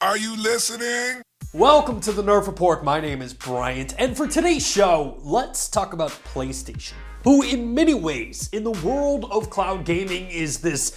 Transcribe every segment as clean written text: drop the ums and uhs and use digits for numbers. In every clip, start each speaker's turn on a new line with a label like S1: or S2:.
S1: Are you listening?
S2: Welcome to the Nerf Report. My name is Bryant, and for today's show, let's talk about PlayStation, who in many ways, in the world of cloud gaming, is this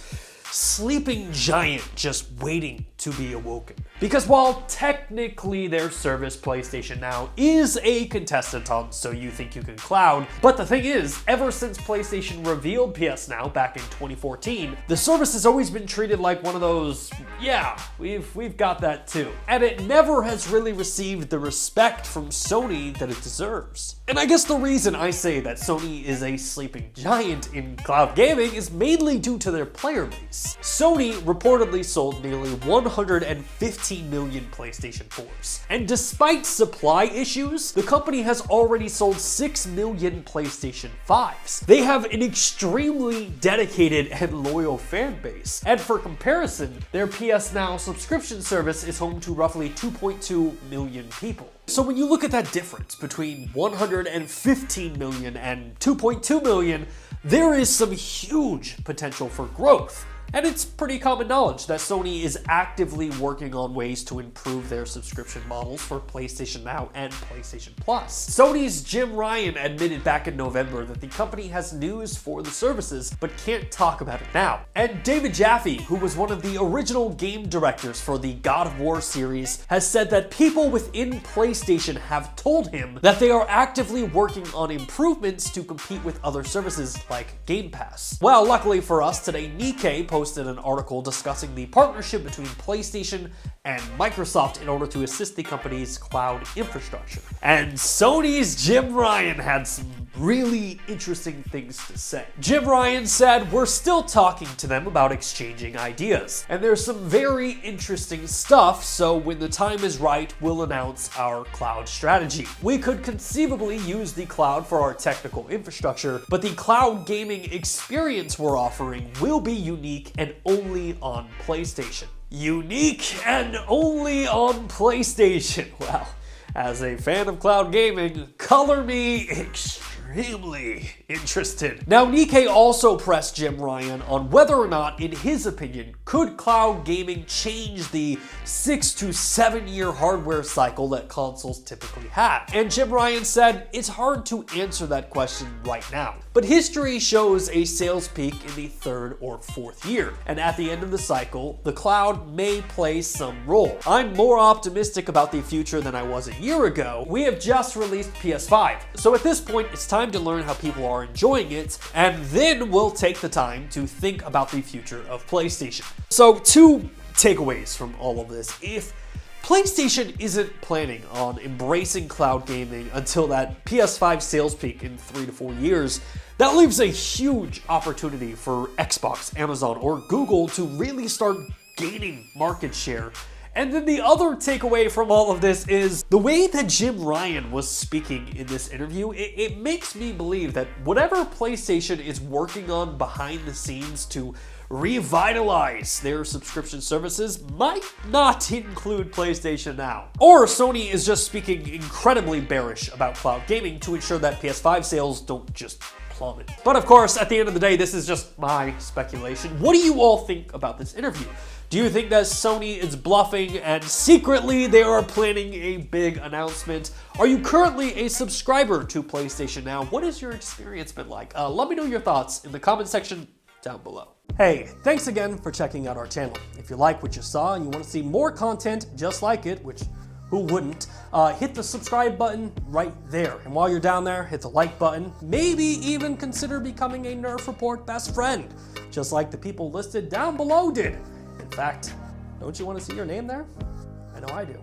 S2: sleeping giant just waiting to be awoken. Because while technically their service, PlayStation Now, is a contestant on So You Think You Can Cloud, but the thing is, ever since PlayStation revealed PS Now back in 2014, the service has always been treated like one of those, yeah, we've got that too. And it never has really received the respect from Sony that it deserves. And I guess the reason I say that Sony is a sleeping giant in cloud gaming is mainly due to their player base. Sony reportedly sold nearly 115 million PlayStation 4s. And despite supply issues, the company has already sold 6 million PlayStation 5s. They have an extremely dedicated and loyal fan base. And for comparison, their PS Now subscription service is home to roughly 2.2 million people. So when you look at that difference between 115 million and 2.2 million, there is some huge potential for growth. And it's pretty common knowledge that Sony is actively working on ways to improve their subscription models for PlayStation Now and PlayStation Plus. Sony's Jim Ryan admitted back in November that the company has news for the services, but can't talk about it now. And David Jaffe, who was one of the original game directors for the God of War series, has said that people within PlayStation have told him that they are actively working on improvements to compete with other services like Game Pass. Well, luckily for us, today Nikkei posted an article discussing the partnership between PlayStation and Microsoft in order to assist the company's cloud infrastructure. And Sony's Jim Ryan had some really interesting things to say. Jim Ryan said, "We're still talking to them about exchanging ideas, and there's some very interesting stuff, so when the time is right, we'll announce our cloud strategy. We could conceivably use the cloud for our technical infrastructure, but the cloud gaming experience we're offering will be unique and only on PlayStation." Unique and only on PlayStation. Well, as a fan of cloud gaming, color me extremely interested. Now, Nikkei also pressed Jim Ryan on whether or not, in his opinion, could cloud gaming change the 6 to 7 year hardware cycle that consoles typically have. And Jim Ryan said, "It's hard to answer that question right now, but history shows a sales peak in the 3rd or 4th year, and at the end of the cycle, the cloud may play some role. I'm more optimistic about the future than I was a year ago. We have just released PS5, so at this point, it's time to learn how people are enjoying it, and then we'll take the time to think about the future of PlayStation." So, two takeaways from all of this. If PlayStation isn't planning on embracing cloud gaming until that PS5 sales peak in 3 to 4 years, that leaves a huge opportunity for Xbox, Amazon, or Google to really start gaining market share. And then the other takeaway from all of this is the way that Jim Ryan was speaking in this interview, it makes me believe that whatever PlayStation is working on behind the scenes to revitalize their subscription services might not include PlayStation Now. Or Sony is just speaking incredibly bearish about cloud gaming to ensure that PS5 sales don't just plummet. But of course, at the end of the day, this is just my speculation. What do you all think about this interview? Do you think that Sony is bluffing and secretly they are planning a big announcement? Are you currently a subscriber to PlayStation Now? What has your experience been like? Let me know your thoughts in the comment section down below. Hey, thanks again for checking out our channel. If you like what you saw and you want to see more content just like it, which who wouldn't, hit the subscribe button right there. And while you're down there, hit the like button. Maybe even consider becoming a Nerf Report best friend, just like the people listed down below did. In fact, don't you want to see your name there? I know I do.